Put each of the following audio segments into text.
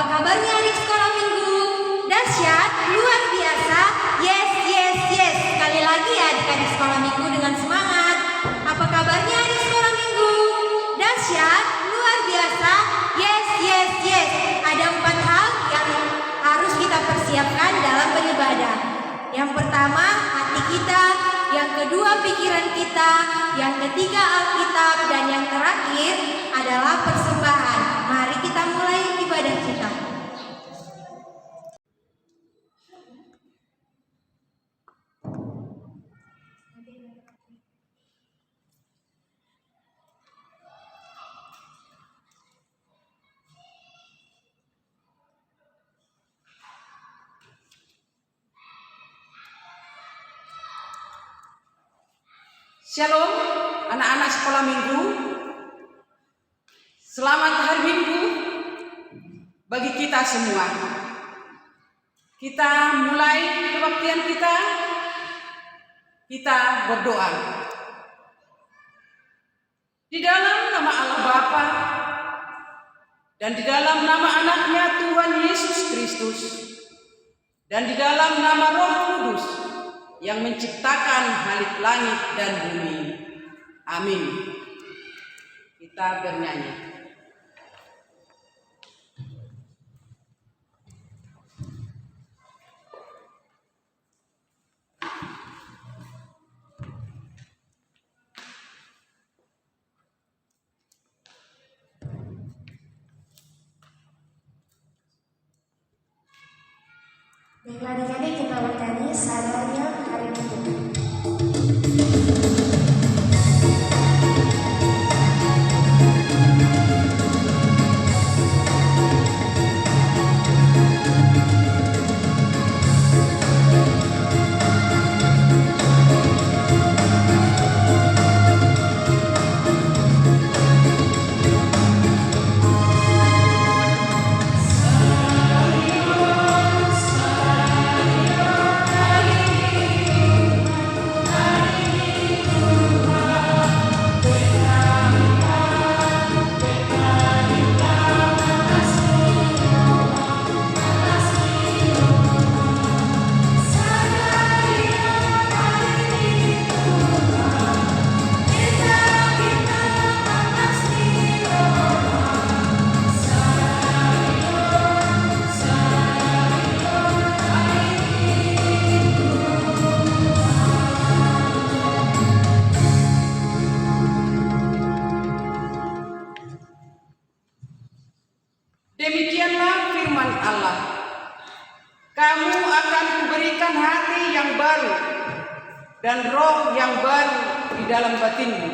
kabarnya adik sekolah minggu? Dahsyat, luar biasa, yes, yes, yes. Sekali lagi ya adik-adik sekolah minggu dengan semangat. Apa kabarnya adik sekolah minggu? Dahsyat, luar biasa, yes, yes, yes. Ada 4 hal yang harus kita persiapkan dalam beribadah. Yang pertama, hati kita. Yang kedua, pikiran kita. Yang ketiga, Alkitab. Dan yang terakhir adalah persembahan. Mari kita mulai ibadah kita. Shalom anak-anak sekolah minggu. Selamat hari Minggu bagi kita semua. Kita mulai kebaktian kita. Kita berdoa. Di dalam nama Allah Bapa dan di dalam nama anaknya Tuhan Yesus Kristus dan di dalam nama Roh Kudus yang menciptakan langit dan bumi. Amin. Kita bernyanyi. Baiklah adik-adik, kita bernyanyi Sadarnya Hari Minggu. Demikianlah firman Allah. Kamu akan kuberikan hati yang baru dan roh yang baru di dalam batinmu.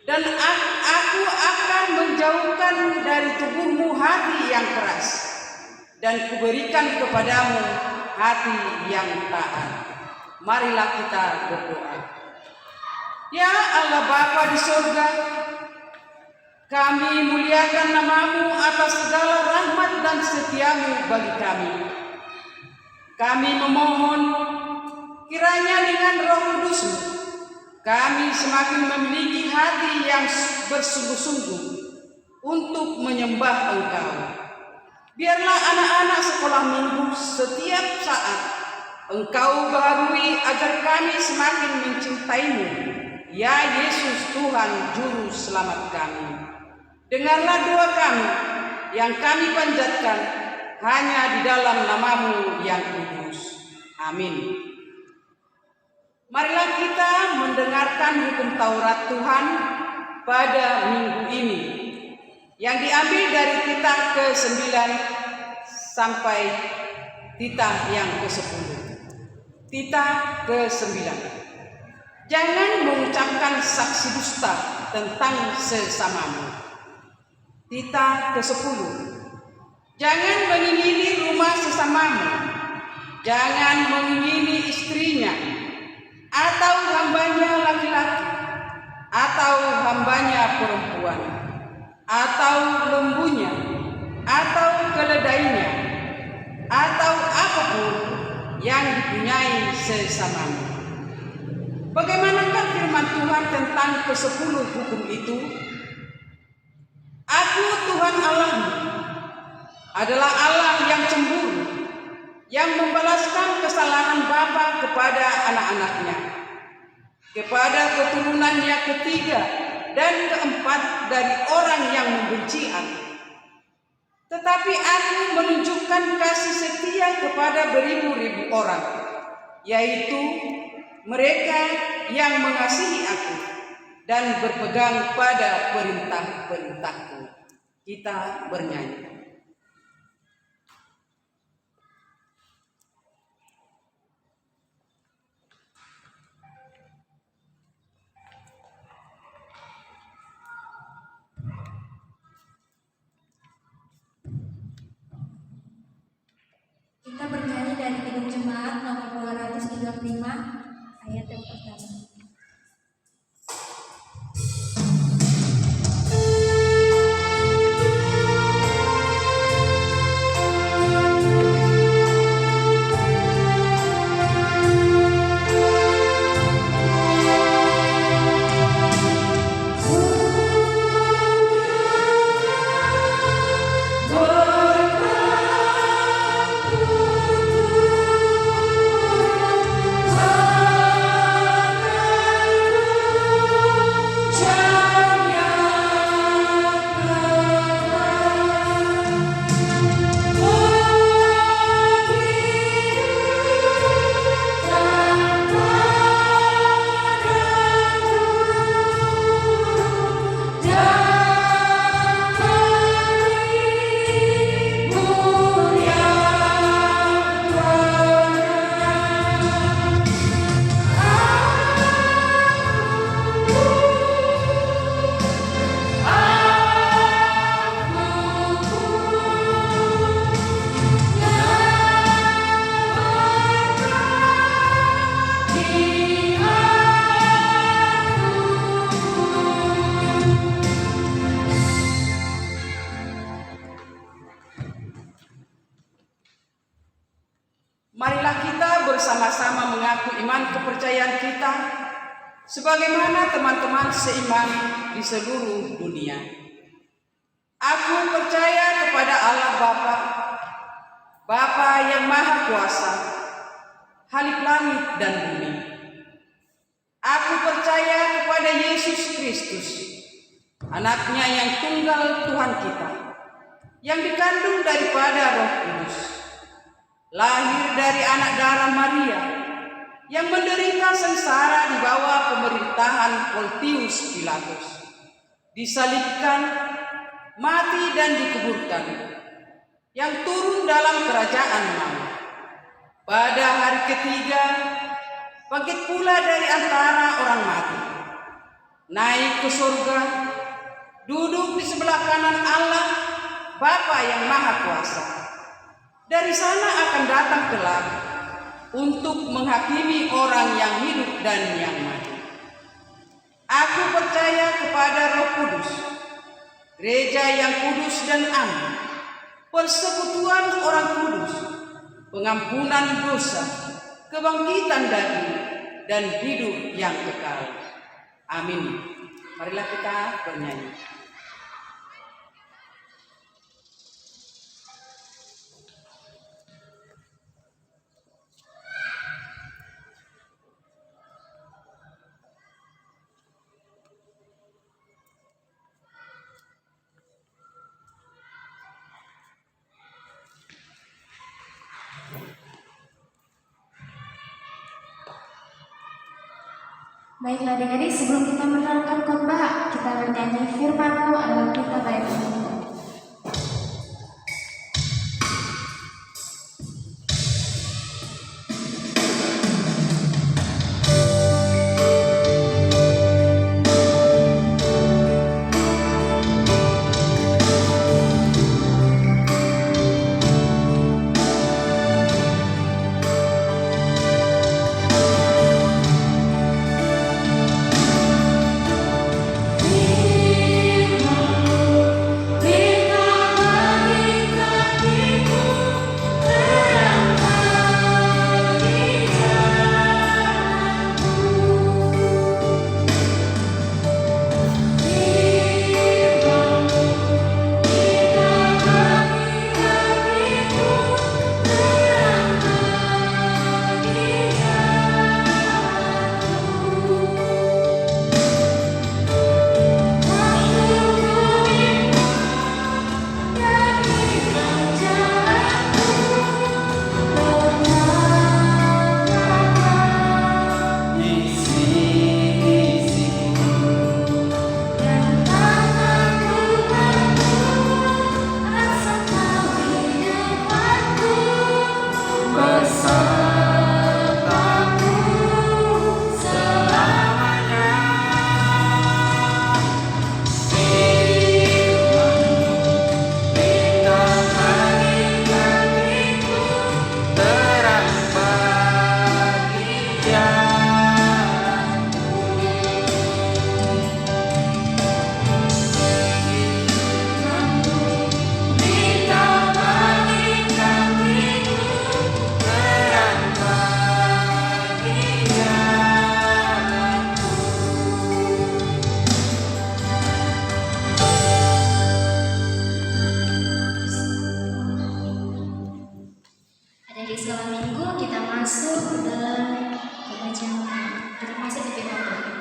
Dan aku akan menjauhkan dari tubuhmu hati yang keras dan kuberikan kepadamu hati yang taat. Marilah kita berdoa. Ya Allah Bapa di surga, kami muliakan namamu atas segala rahmat dan setiamu bagi kami. Kami memohon kiranya dengan Roh Kudus-Mu kami semakin memiliki hati yang bersungguh-sungguh untuk menyembah Engkau. Biarlah anak-anak sekolah minggu setiap saat Engkau baharui agar kami semakin mencintai-Mu, ya Yesus Tuhan Juru Selamat kami. Dengarlah doa kami yang kami panjatkan hanya di dalam namamu yang kudus. Amin. Marilah kita mendengarkan hukum Taurat Tuhan pada minggu ini yang diambil dari Titah ke-9 sampai Titah yang ke-10. Titah ke-9. Jangan mengucapkan saksi dusta tentang sesamamu. Titah ke-10. Jangan mengingini rumah sesamamu. Jangan mengingini istrinya, atau hambanya laki-laki, atau hambanya perempuan, atau lembunya, atau keledainya, atau apapun yang dipunyai sesamamu. Bagaimanakah firman Tuhan tentang ke-10 hukum itu? Aku Tuhan Allahmu, adalah Allah yang cemburu, yang membalaskan kesalahan bapa kepada anak-anaknya, kepada keturunannya ketiga dan keempat dari orang yang membenci aku. Tetapi aku menunjukkan kasih setia kepada beribu-ribu orang, yaitu mereka yang mengasihi aku dan berpegang pada perintah-perintahku. Kita bernyanyi. Kita bernyanyi dari Kidung Jemaat nomor 235 ayat yang pertama. Marilah kita bersama-sama mengaku iman kepercayaan kita sebagaimana teman-teman seiman di seluruh dunia. Aku percaya kepada Allah Bapa yang Maha Kuasa, Halik langit dan bumi. Aku percaya kepada Yesus Kristus, Anaknya yang tunggal Tuhan kita, yang dikandung daripada Roh Kudus, lahir dari anak darah Maria, yang menderita sengsara di bawah pemerintahan Pontius Pilatus, disalibkan, mati dan dikuburkan, yang turun dalam kerajaan Allah. Pada hari ketiga, bangkit pula dari antara orang mati, naik ke surga, duduk di sebelah kanan Allah, Bapa yang Maha Kuasa. Dari sana akan datang kelak untuk menghakimi orang yang hidup dan yang mati. Aku percaya kepada Roh Kudus, gereja yang kudus dan aman, persekutuan orang kudus, pengampunan dosa, kebangkitan daging, dan hidup yang kekal. Amin. Marilah kita bernyanyi. Baiklah adik-adik, sebelum kita menerangkan khotbah, kita bernyanyi firman-Mu adalah kita baik. Adik-adik sekolah minggu, kita masuk dalam pembacaan. Kita masuk ke firman Tuhan.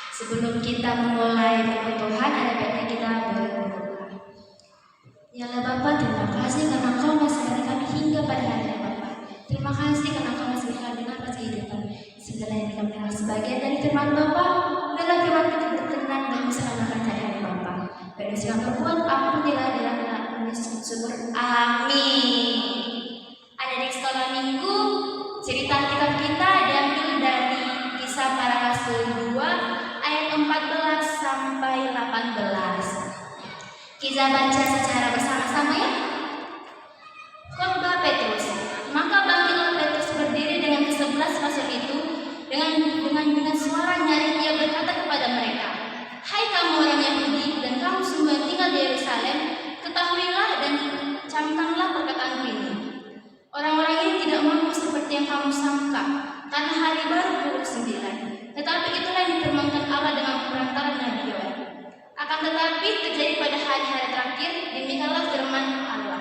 Sebelum kita memulai firman Tuhan, ada baiknya kita berdoa. Ya Allah Bapa, terima kasih karena Engkau masih hari kami hingga pada hari ini Bapa. Terima kasih karena Engkau masih berikan dengan kehidupan. Segala yang kami adalah sebagian dari firman Bapa. Dalam firman itu berkenan dan menyelamatkan keadaan Bapa. Berdoa yang berbuat ampunilah dalam nama Yesus subur. Amin. Adik sekolah minggu, cerita Alkitab kita diambil dari Kisah Para Rasul 2 ayat 14 sampai 18. Kita baca secara bersama-sama ya. Khotbah Petrus. Maka bangkitlah Petrus berdiri dengan ke-11 rasul itu, dengan suara nyaring ia berkata kepada mereka, "Hai kamu orang Yahudi dan kamu semua yang tinggal di Yerusalem, ketahuilah dan camkanlah perkataanku ini. Orang-orang ini tidak mampu seperti yang kamu sangka, karena hari baru pukul 9. Tetapi itulah yang difirmankan Allah dengan perantara Nabi Yoel. Akan tetapi terjadi pada hari-hari terakhir, demikianlah firman Allah,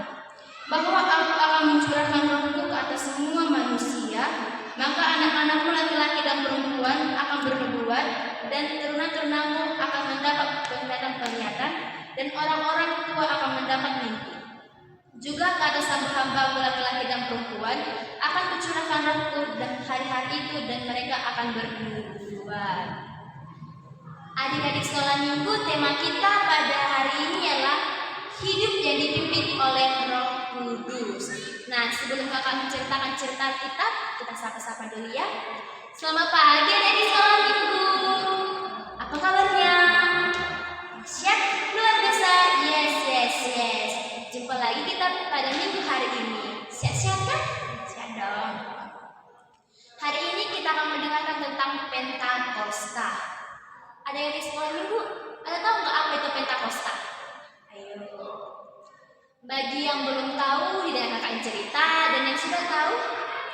bahwa Aku akan mencurahkan rohku ke atas semua manusia, maka anak-anakmu laki-laki dan perempuan akan bernubuat, dan teruna-terunamu akan mendapat penglihatan-penglihatan, dan orang-orang tua akan mendapat mimpi. Juga ke atas hamba-hambaku laki-laki dan perempuan akan kucurahkan rohku dan hari-hari itu, dan mereka akan bernubuat." Adik-adik sekolah minggu, tema kita pada hari ini adalah hidup yang dipimpin oleh Roh Kudus. Nah, sebelum kakak menceritakan cerita kita sapa-sapa dulu ya. Selamat pagi adik-adik sekolah minggu. Apa kabarnya? Siap? Luar biasa? Yes. Jumpa lagi kita pada minggu hari ini. Siap-siap kan? Siap dong. Hari ini kita akan mendengarkan tentang Pentakosta. Ada yang di sekolah minggu, ada tahu nggak apa itu Pentakosta? Ayo. Bagi yang belum tahu, didengarkan cerita, dan yang sudah tahu,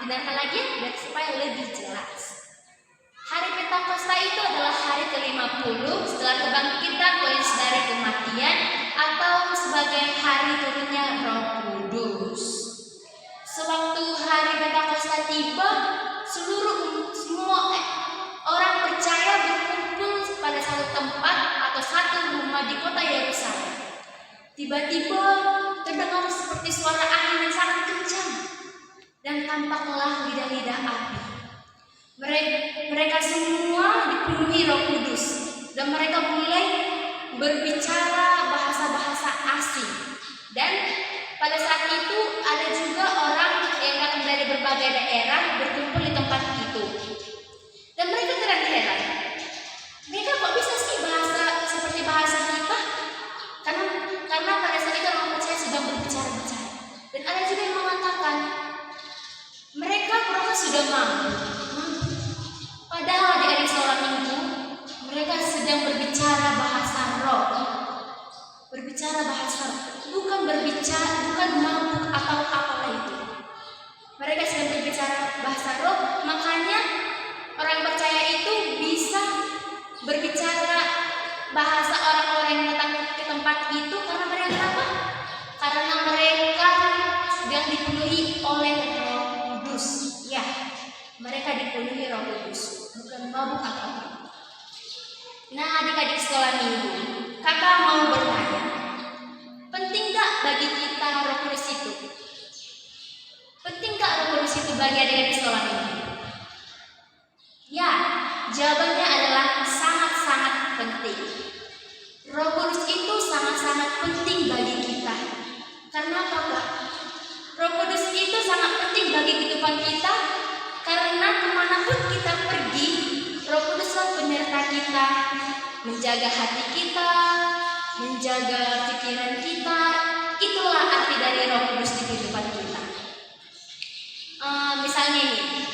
didengarkan lagi biar supaya lebih jelas. Hari Pentakosta itu adalah hari ke-50 setelah kebangkitan Yesus dari kematian, atau sebagai hari turunnya Roh Kudus. Sewaktu hari Pentakosta tiba, semua orang percaya berkumpul pada satu tempat atau satu rumah di kota Yerusalem. Tiba-tiba terdengar seperti suara angin yang sangat kencang, dan tampaklah lidah-lidah api. Mereka semua dipenuhi Roh Kudus, dan mereka mulai berbicara bahasa-bahasa asing. Dan pada saat itu ada juga orang yang datang dari berbagai daerah berkumpul di tempat itu. Dan mereka terheran-heran. Mereka kok bisa sih bahasa seperti bahasa kita? Karena pada saat itu orang percaya sedang berbicara-bicara. Dan ada juga yang mengatakan mereka merasa sudah mampu. Padahal di sekolah minggu mereka sedang berbicara bahasa roh. Berbicara bahasa roh, bukan mabuk atau apalah itu. Mereka sedang berbicara bahasa roh, makanya orang yang percaya itu bisa berbicara bahasa orang-orang yang datang ke tempat itu karena mereka apa? Karena mereka sedang dipenuhi oleh Roh Kudus. Ya, mereka dipenuhi Roh Kudus, bukan mabuk atau apa. Nah, adik-adik sekolah minggu, kakak mau bertanya, penting gak bagi kita Roh Kudus itu? Penting gak Roh Kudus itu bagi adik-adik sekolah minggu? Ya, jawabannya adalah sangat-sangat penting. Roh Kudus itu sangat-sangat penting bagi kita. Karena apa, Kak? Roh Kudus itu sangat penting bagi kehidupan kita, karena kemanapun kita pergi, Roh Kuduslah penyerta kita, menjaga hati kita, menjaga pikiran kita. Itulah arti dari Roh Kudus di kehidupan kita. Misalnya ini,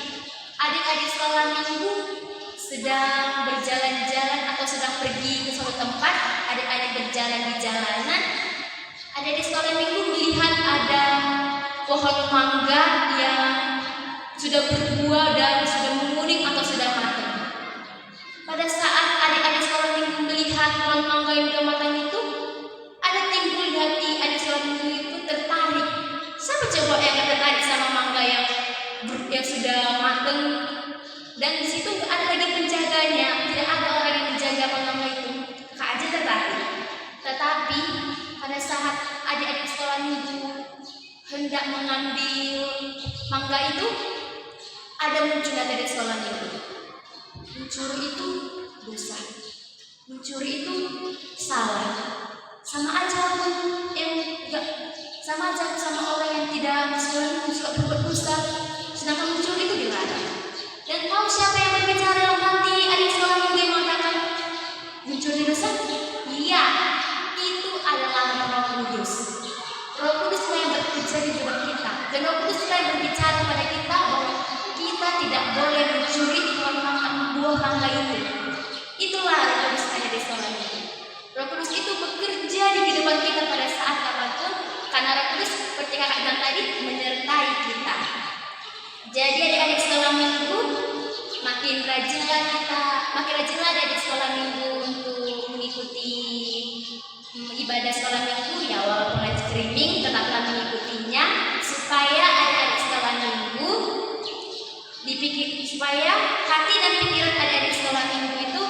adik-adik sekolah minggu sedang berjalan-jalan atau sedang pergi ke suatu tempat, adik-adik berjalan di jalanan, adik-adik sekolah minggu melihat ada pohon mangga yang sudah berbuah dan sudah menguning atau sudah matang. Pada saat adik-adik sekolah minggu melihat pohon mangga yang sudah matang itu, ada timbul di hati adik sekolah minggu itu tertarik. Siapa coba yang tertarik sama mangga yang sudah matang, dan di situ nggak ada lagi penjaganya, tidak ada orang yang menjaga mangga itu. Kak aja tertarik. Tetapi pada saat adik-adik sekolah minggu hendak mengambil mangga itu, ada muncul dari sekolah minggu. Mencuri itu dosa, mencuri itu salah. Sama aja sama orang yang tidak masuk minggu suka berbuat dosa, sedangkan mencuri itu dilarang. Dan tahu siapa yang berbicara dalam hati adik sekolah minggu yang mengatakan mencuri dosa? Iya, itu adalah Roh Kudus. Roh Kudus yang bekerja di dalam kita, dan Roh Kudus yang berbicara kepada kita bahwa kita tidak boleh mencuri buah mangga itu. Itulah Roh Kudus ada di sekolah minggu. Roh Kudus itu bekerja di kehidupan kita pada saat apapun, karena Roh Kudus seperti kakak bilang tadi menyertai kita. Jadi adik-adik sekolah minggu, makin rajinlah adik-adik sekolah minggu untuk mengikuti ibadah sekolah minggu, ya walaupun live streaming tetaplah mengikutinya, supaya adik-adik sekolah minggu supaya hati dan pikiran adik-adik sekolah minggu itu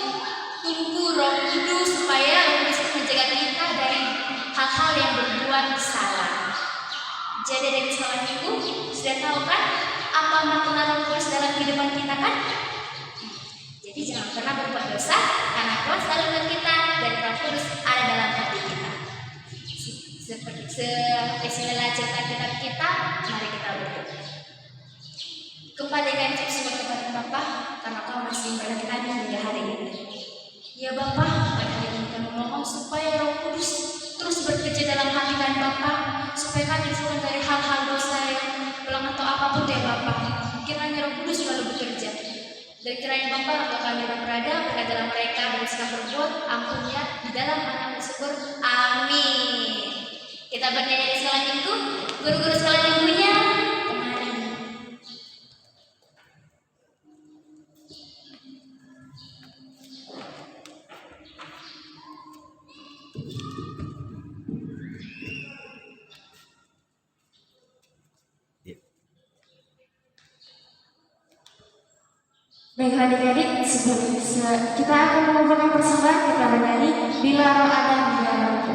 tumbuh Roh Kudus, supaya Roh Kudus menjaga kita dari hal-hal yang berbuat salah. Jadi adik sekolah minggu sudah tahu kan apa makna Roh Kudus dalam kehidupan kita kan? Jadi jangan pernah berbuat dosa, karena Tuhan selalu dengan kita dan Roh Kudus ada dalam hati kita. Seperti bismillah cerita kita, mari kita berdoa. Kembalikan semua kepada Bapa, karena Kau masih memberkati kami hingga hari ini. Ya Bapa, pada hari ini kami mohon supaya Roh Kudus terus bekerja dalam hati kami Bapa, supaya kami diselamatkan dari hal-hal dosa yang pulang atau apapun ya Bapa. Kiranya Roh Kudus selalu bekerja. Dan kiranya Bapa, untuk kami yang berada dalam mereka bersikap berbuat, ampun ya, di dalam nama syukur. Amin. Kita bernyanyi di sekolah minggu, guru-guru sekolah minggunya. Baik adik-adik, kita akan mengumpulkan persembahan, kita bernyanyi Bila Roh Ada di Dalamku.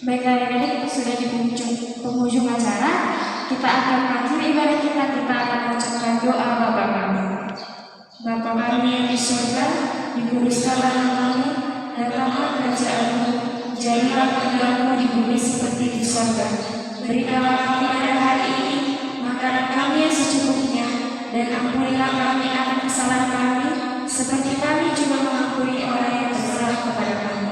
Baik adik-adik, sudah di penghujung acara, kita akan mengakhiri ibadah kita akan mengucapkan doa Bapa kami. Bapa kami yang di surga, dikuduskanlah namamu, datanglah kerajaan-Mu, jadilah kehendakmu di bumi seperti di surga. Berikanlah kami pada hari ini makanan kami yang secukupnya, dan ampunilah kami akan kesalahan kami, seperti kami juga mengampuni orang yang bersalah kepada kami.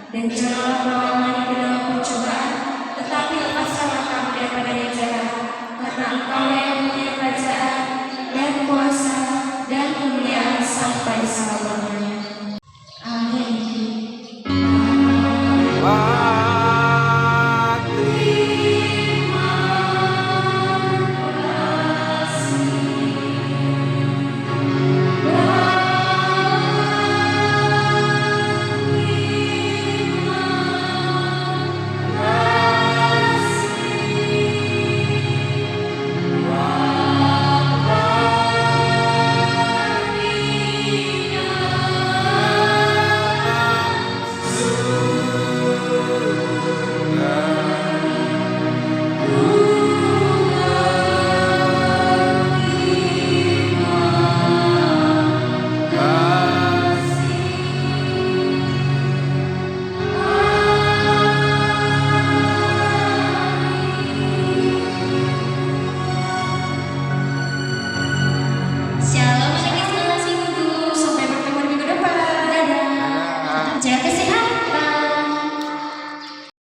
Dan janganlah bawa kami ke dalam pencobaan, tetapi lepaskanlah kami daripada yang jahat, karena Engkau yang mempunyai kerajaan dan kuasa